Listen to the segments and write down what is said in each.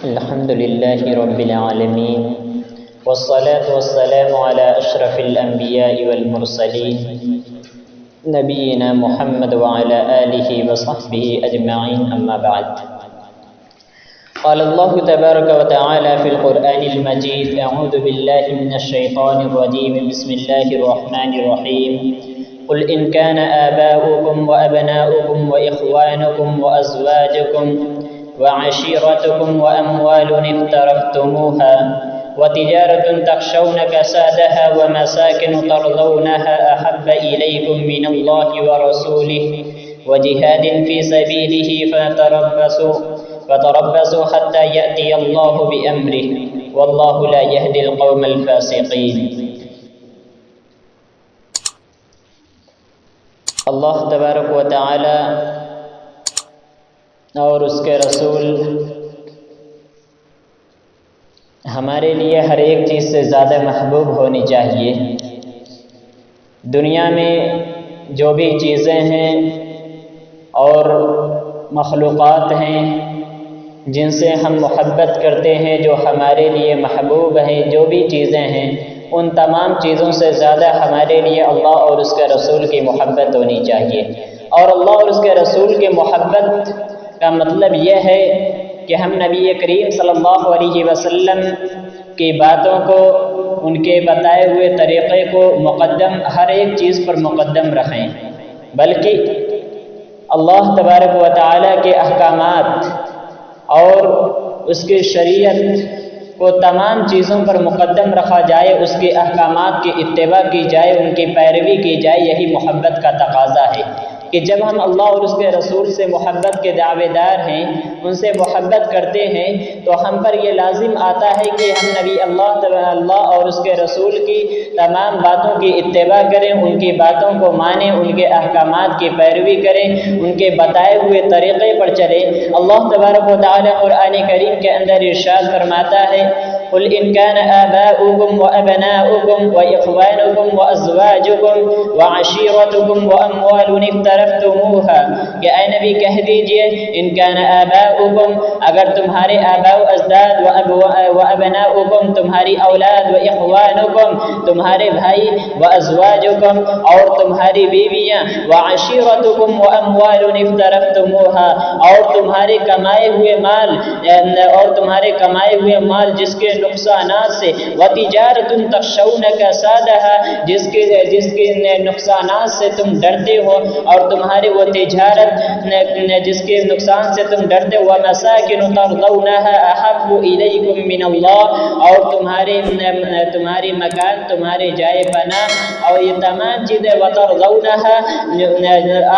الحمد لله رب العالمين والصلاة والسلام على أشرف الأنبياء والمرسلين نبينا محمد وعلى آله وصحبه أجمعين أما بعد. قال الله تبارك وتعالى في القرآن المجيد: أعوذ بالله من الشيطان الرجيم. بسم الله الرحمن الرحيم. قل إن كان آباؤكم وأبناؤكم وإخوانكم وأزواجكم وعشيرتكم وأموال اقترفتموها وتجارة تخشون كسادها ومساكن ترضونها أحب إليكم من الله ورسوله وجهاد في سبيله فتربصوا حتى يأتي الله بأمره والله لا يهدي القوم الفاسقين. اللہ تبارک و تعالی اور اس کے رسول ہمارے لیے ہر ایک چیز سے زیادہ محبوب ہونی چاہیے. دنیا میں جو بھی چیزیں ہیں اور مخلوقات ہیں جن سے ہم محبت کرتے ہیں، جو ہمارے لیے محبوب ہیں، جو بھی چیزیں ہیں، ان تمام چیزوں سے زیادہ ہمارے لیے اللہ اور اس کے رسول کی محبت ہونی چاہیے. اور اللہ اور اس کے رسول کی محبت کا مطلب یہ ہے کہ ہم نبی کریم صلی اللہ علیہ وسلم کی باتوں کو، ان کے بتائے ہوئے طریقے کو ہر ایک چیز پر مقدم رکھیں، بلکہ اللہ تبارک و تعالی کے احکامات اور اس کی شریعت کو تمام چیزوں پر مقدم رکھا جائے، اس کے احکامات کی اتباع کی جائے، ان کی پیروی کی جائے. یہی محبت کا تقاضا ہے کہ جب ہم اللہ اور اس کے رسول سے محبت کے دعوے دار ہیں، ان سے محبت کرتے ہیں، تو ہم پر یہ لازم آتا ہے کہ ہم نبی اللہ اور اس کے رسول کی تمام باتوں کی اتباع کریں، ان کی باتوں کو مانیں، ان کے احکامات کی پیروی کریں، ان کے بتائے ہوئے طریقے پر چلیں. اللہ تبارک و تعالی قرآن کریم کے اندر ارشاد فرماتا ہے: قل إن كان آباؤكم وأبناؤكم وإخوانكم وأزواجكم وعشيرتكم وأموال اقترفتموها. کہ اے نبی کہہ دیجئے: ان كان آباؤكم، اگر تمہارے آباء و اجداد، وأبناؤكم تمہاری اولاد، وإخوانكم تمہارے بھائی، وأزواجكم اور تمہاری بیویاں، وعشيرتكم وأموال اقترفتموها اور تمہارے کمائے ہوئے مال جس کے نقصانات سے، وتجارت تخشون کسادها جس کے نقصانات سے تم ڈرتے ہو، اور تمہارے وہ تجارت جس کے نقصان سے تم ڈرتے ہو، ومساکن ترضونها احب الیکم من اللہ اور تمہاری مکان، تمہارے جائے پناہ اور یہ تمام چیزیں، وترضونها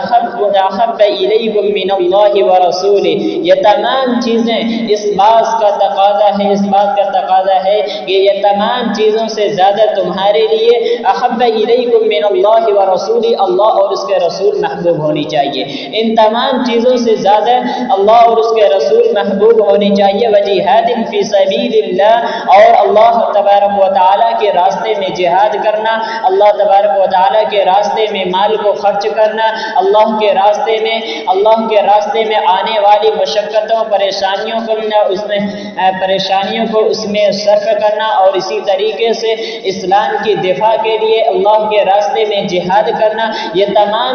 احب الیکم من اللہ ورسولہ. یہ تمام چیزیں اس بات کا تقاضا ہے کہ یہ تمام چیزوں سے زیادہ تمہارے لیے احب الیکم من اللہ ورسولہ، اللہ اور اس کے رسول محبوب ہونی چاہیے. ان تمام چیزوں سے زیادہ اللہ اور اس کے رسول محبوب ہونی چاہیے. وجہاد فی سبیل اللہ اور اللہ تبارک و تعالی کے راستے میں جہاد کرنا، اللہ تبارک و تعالی کے راستے میں مال کو خرچ کرنا، اللہ کے راستے میں آنے والی مشقتوں پریشانیوں کو اس میں صرف کرنا، اور اسی طریقے سے اسلام کی دفاع کے لیے اللہ کے راستے میں جہاد کرنا. یہ تمام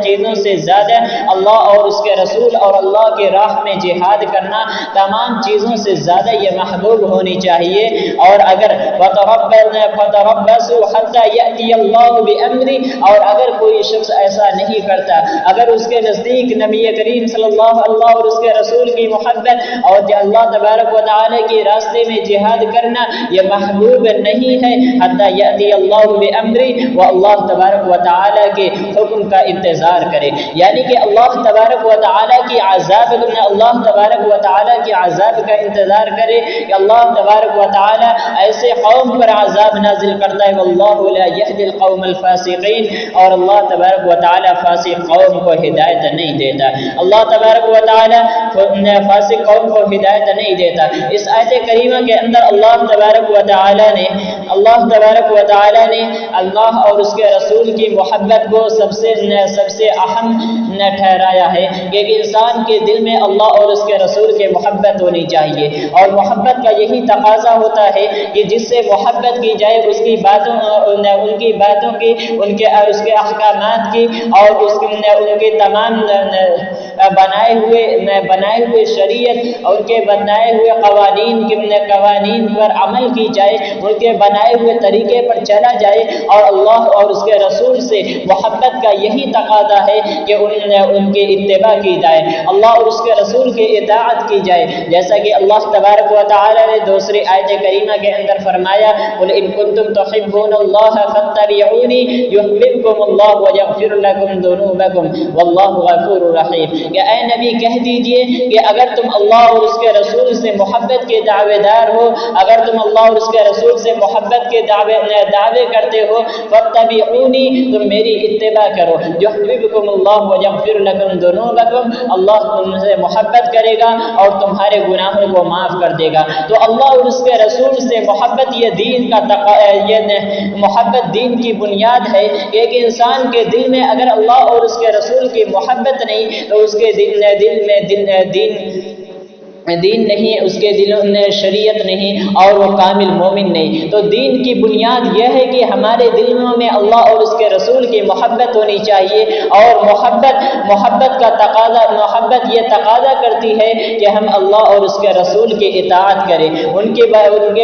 چیزوں سے زیادہ اللہ اور اس کے رسول اور اللہ کے راہ میں جہاد کرنا تمام چیزوں سے زیادہ یہ محبوب ہونی چاہیے. اور اگر فتربصوا حتى يأتي الله بأمره، اور اگر کوئی شخص ایسا نہیں کرتا، اگر اس کے نزدیک نبی کریم صلی اللہ اور اس کے رسول کی محبت اور اللہ تبارک و تعالی کے راستے میں جہاد کرنا یہ محبوب نہیں ہے، حتی یأتی اللہ بامرہ، وہ اللہ تبارک و تعالی کے حکم کا انتظار کرے. یعنی کہ اللہ تبارک و تعالی کی عذاب کا انتظار کرے کہ اللہ تبارک و تعالی ایسے قوم پر عذاب نازل کرتا ہے. واللہ لا یہدی القوم الفاسقین، اور اللہ تبارک و تعالی فاسق قوم کو ہدایت نہیں دیتا. اللہ تبارک و تعالی فاسق قوم کو ہدایت نہیں دیتا. اس آیت کریمہ کے اندر اللہ تبارک و تعالی نے اللہ تبارک و تعالی نے اللہ اور اس کے رسول کی محبت کو سب سے اہم ٹھہرایا ہے کہ ایک انسان کے دل میں اللہ اور اس کے رسول کے محبت ہونی چاہیے، اور محبت کا یہی تقاضا ہوتا ہے کہ جس سے محبت کی جائے اس کی باتوں کی، اس کے احکامات کی، اور ان کے تمام بنائے ہوئے شریعت اور ان کے بنائے ہوئے قوانین پر عمل کی جائے، ان کے بنائے ہوئے طریقے پر چلا جائے، اور اللہ اور اس کے رسول سے محبت کا یہی تقاضا ہے کہ ان کی اتباع کی جائے، اللہ اور اس کے رسول کی اطاعت کی جائے، جیسا کہ اللہ تبارک و تعالی نے دوسری آیت کریمہ کے اندر فرمایا قل ان کنتم تحبون اللہ فاتبعونی یحببکم اللہ ویغفر لکم ذنوبکم واللہ غفور رحیم، کہ اے نبی کہہ دیجئے کہ اگر تم اللہ اور اس کے رسول سے محبت کے دعوے دار ہو، اگر تم اللہ اور اس کے رسول سے محبت کے دعوے کرتے ہو، فاتبعونی، تم میری اتباع کرو، یحببکم اللہ ویغفر لکم ذنوبکم، اللہ تم سے محبت کرے گا اور تمہارے گناہوں کو معاف کر دے گا۔ تو اللہ اور اس کے رسول سے محبت یہ محبت دین کی بنیاد ہے کہ ایک انسان کے دل میں اگر اللہ اور اس کے رسول کی محبت نہیں تو اس کے دل میں دین نہیں، اس کے دلوں میں شریعت نہیں، اور وہ کامل مومن نہیں۔ تو دین کی بنیاد یہ ہے کہ ہمارے دلوں میں اللہ اور اس کے رسول کی محبت ہونی چاہیے، اور محبت یہ تقاضا کرتی ہے کہ ہم اللہ اور اس کے رسول کی اطاعت کریں، ان کے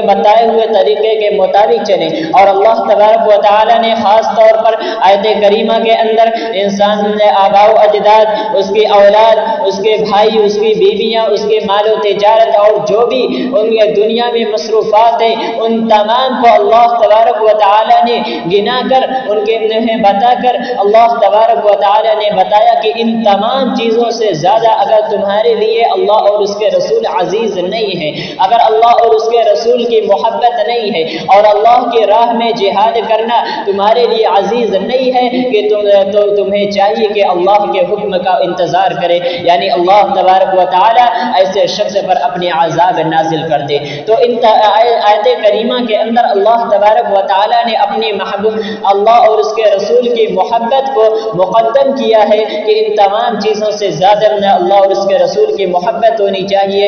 بتائے ہوئے طریقے کے مطابق چلیں، اور اللہ تبارک و تعالی نے خاص طور پر آیت کریمہ کے اندر انسان آباء و اجداد، اس کی اولاد، اس کے بھائی، اس کی بیویاں، اس کے مال و تجارت اور جو بھی ان کے دنیا میں مصروفات ہیں، ان تمام کو اللہ تبارک و تعالی نے گنا کر انہیں بتا کر اللہ تبارک و تعالی نے بتایا کہ ان تمام چیزوں سے زیادہ اگر تمہارے لیے اللہ اور اس کے رسول عزیز نہیں ہے، اگر اللہ اور اس کے رسول کی محبت نہیں ہے، اور اللہ کی راہ میں جہاد کرنا تمہارے لیے عزیز نہیں ہے، کہ تمہیں چاہیے کہ اللہ کے حکم کا انتظار کرے، یعنی اللہ تبارک و تعالی ایسے شخص پر اپنی عذاب نازل کر دے۔ تو ان آیت کریمہ کے اندر اللہ تبارک و تعالی نے اپنی محبوب اللہ اور اس کے رسول کی محبت کو مقدم کیا ہے کہ ان تمام چیزوں سے زیادہ اللہ اور اس کے رسول کی محبت ہونی چاہیے۔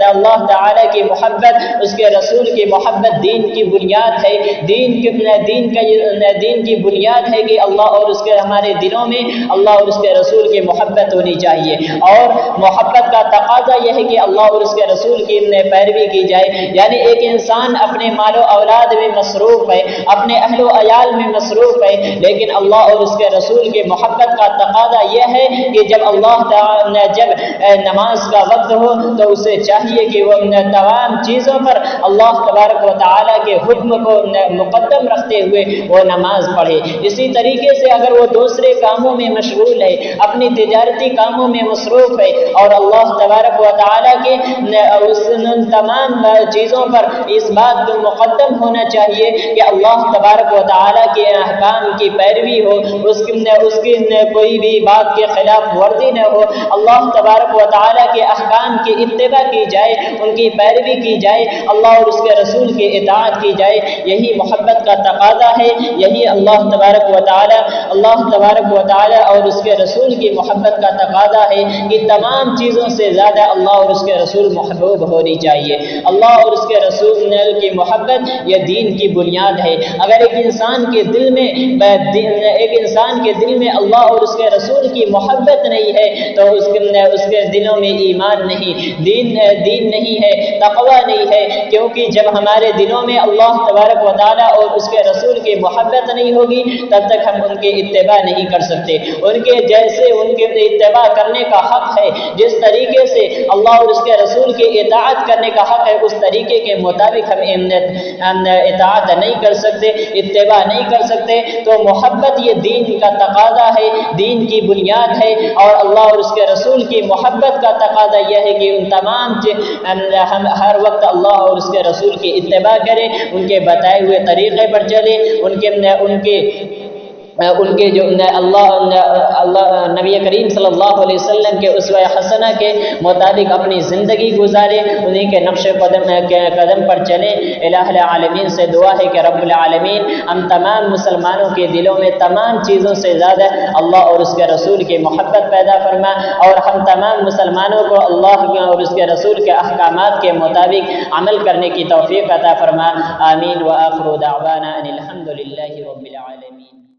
اللہ تعالی کی محبت، اس کے رسول کی محبت دین کی بنیاد ہے، دین کی بنیاد ہے کہ اللہ اور اس کے ہمارے دلوں میں اللہ اور اس کے رسول کی محبت ہونی چاہیے، اور محبت کا تقاضا یہ ہے کہ اللہ اور اس کے رسول کی پیروی کی جائے، یعنی ایک انسان اپنے مال و اولاد میں مصروف ہے، اپنے اہل و عیال میں مصروف ہے، لیکن اللہ اور اس کے رسول کی محبت کا تقاضا یہ ہے کہ جب نماز کا وقت ہو تو اسے چاہیے کہ وہ تمام چیزوں پر اللہ تبارک و تعالی کے حکم کو مقدم رکھتے ہوئے وہ نماز پڑھے۔ اسی طریقے سے اگر وہ دوسرے کاموں میں مشغول ہے، اپنی تجارتی کاموں میں مصروف ہے، اور اللہ تبارک و تعالی کے ان تمام چیزوں پر اس بات کو مقدم ہونا چاہیے کہ اللہ تبارک و تعالی کے احکام کی پیروی ہو، اس کی کوئی بھی بات کے خلاف ورزی نہ ہو، اللہ تبارک و تعالی کے احکام کی اتباع کی جائے، ان کی پیروی کی جائے، اللہ اور اس کے رسول کی اطاعت کی جائے۔ یہی محبت کا تقاضا ہے، یہی اللہ تبارک و تعالی اور اس کے رسول کی محبت کا تقاضا ہے کہ تمام چیزوں سے زیادہ اللہ اور اس کے رسول محبوب ہونی چاہیے۔ اللہ اور اس کے رسول کی محبت یہ دین کی بنیاد ہے۔ اگر ایک انسان کے دل میں اللہ اور اس کے رسول کی محبت نہیں ہے تو اس کے دلوں میں ایمان نہیں، دین نہیں ہے، تقوی نہیں ہے، کیونکہ جب ہمارے دلوں میں اللہ تبارک و تعالی اور اس کے رسول کی محبت نہیں ہوگی تب تک ہم ان کی اتباع نہیں کر سکتے۔ ان کے اتباع کرنے کا حق ہے، جس طریقے سے اللہ اور اس کے رسول کی اطاعت کرنے کا حق ہے اس طریقے کے مطابق ہم اطاعت نہیں کر سکتے، اتباع نہیں کر سکتے۔ تو محبت یہ دین کا تقاضا ہے، دین کی بنیاد ہے، اور اللہ اور اس کے رسول کی محبت کا تقاضا یہ ہے کہ ان تمام ہم ہر وقت اللہ اور اس کے رسول کی اتباع کریں، ان کے بتائے ہوئے طریقے پر چلیں، ان کے جو اللہ نبی کریم صلی اللہ علیہ وسلم کے اسوہ حسنہ کے مطابق اپنی زندگی گزارے، انہیں کے نقش قدم پر چلیں۔ الہ العالمین سے دعا ہے کہ رب العالمین ہم تمام مسلمانوں کے دلوں میں تمام چیزوں سے زیادہ اللہ اور اس کے رسول کی محبت پیدا فرما، اور ہم تمام مسلمانوں کو اللہ اور اس کے رسول کے احکامات کے مطابق عمل کرنے کی توفیق عطا فرما۔ آمین وآخر دعوانا ان الحمد للہ رب العالمین۔